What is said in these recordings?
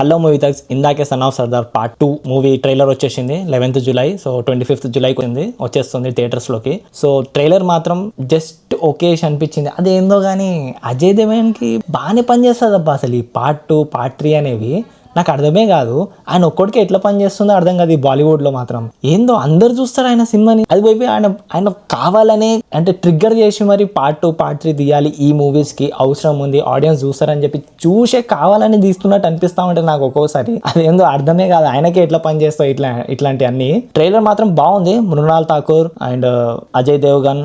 Hello movie thugs, ఇందాకే sun of Sardar part 2 movie trailer వచ్చేసింది 11th July. So 25th జూలైకి వచ్చేస్తుంది థియేటర్స్లోకి. So trailer మాత్రం just ఓకేష్ అనిపించింది. అదేందో కానీ అజయ్ దేవగన్కి బాగానే పనిచేస్తుంది అబ్బా. అసలు ఈ పార్ట్ 2 పార్ట్ 3 అనేవి నాకు అర్థమే కాదు. ఆయన ఒక్కడికి ఎట్లా పని చేస్తుందో అర్థం కాదు. ఈ బాలీవుడ్లో మాత్రం ఏందో అందరు చూస్తారు ఆయన సినిమాని, అది పోయి ఆయన కావాలనే అంటే ట్రిగ్గర్ చేసి మరి పార్ట్ 2 పార్ట్ 3 తీయాలి, ఈ మూవీస్కి అవసరం ఉంది, ఆడియన్స్ చూస్తారని చెప్పి చూసే కావాలని తీస్తున్నట్టు అనిపిస్తా ఉంటుంది నాకు ఒక్కోసారి. అదేందో అర్థమే కాదు ఆయనకి ఎట్లా పని చేస్తావు ఇట్లాంటి అన్ని. ట్రైలర్ మాత్రం బాగుంది. మృణాల్ ఠాకూర్ అండ్ అజయ్ దేవగన్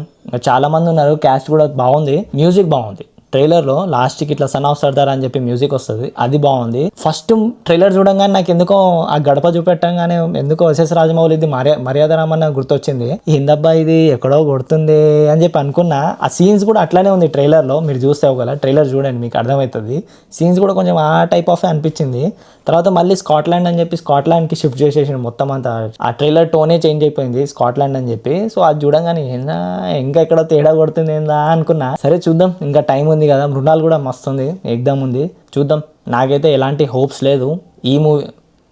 చాలా మంది ఉన్నారు. క్యాస్ట్ కూడా బాగుంది. మ్యూజిక్ బాగుంది. ట్రైలర్లో లాస్ట్కి ఇట్లా సన్ ఆఫ్ సర్దార్ అని చెప్పి మ్యూజిక్ వస్తుంది, అది బాగుంది. ఫస్ట్ ట్రైలర్ చూడంగానే నాకు ఎందుకో ఆ గడప చూపెట్టంగానే ఎందుకో ఎస్ఎస్ రాజమౌళిది మర్యాద రామన్న గుర్తొచ్చింది. ఏందబ్బా ఇది ఎక్కడో కొడుతుంది అని చెప్పి అనుకున్నా. ఆ సీన్స్ కూడా అట్లానే ఉంది ట్రైలర్లో. మీరు చూస్తే ఒకవేళ ట్రైలర్ చూడండి మీకు అర్థమవుతుంది. సీన్స్ కూడా కొంచెం ఆ టైప్ ఆఫ్ అనిపించింది. తర్వాత మళ్ళీ స్కాట్లాండ్ అని చెప్పి స్కాట్లాండ్కి షిఫ్ట్ చేసేసిండు మొత్తం అంతా. ఆ ట్రైలర్ టోనే చేంజ్ అయిపోయింది స్కాట్లాండ్ అని చెప్పి. సో అది చూడంగానే ఏందా ఇంకా ఎక్కడో తేడా కొడుతుంది ఏందా అనుకున్నా. సరే చూద్దాం, ఇంకా టైం ఉంది కదా. మృణాల్ కూడా మస్తు ఉంది, ఎగ్దాం ఉంది, చూద్దాం. నాకైతే ఎలాంటి హోప్స్ లేదు ఈ మూవీ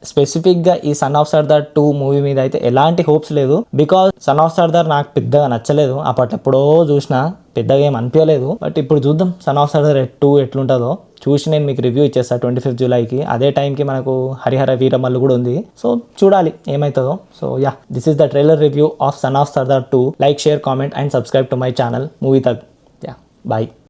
స్పెసిఫిక్గా. ఈ సన్ ఆఫ్ సర్దార్ 2 మూవీ మీద అయితే ఎలాంటి హోప్స్ లేదు. బికాజ్ సన్ ఆఫ్ సర్దార్ నాకు పెద్దగా నచ్చలేదు. అప్పట్లో చూసినా పెద్దగా ఏం అనిపించలేదు. బట్ ఇప్పుడు చూద్దాం సన్ ఆఫ్ సర్దార్ 2 ఎట్లుంటుందో చూసి నేను మీకు రివ్యూ ఇచ్చేస్తాను 25th జూలైకి. అదే టైంకి మనకు హరిహర వీరమల్లు కూడా ఉంది. సో చూడాలి ఏమవుతుందో. So ya, this is the trailer review of son of Sardar 2. Like, share, comment and subscribe to my channel movie thug. Ya, bye.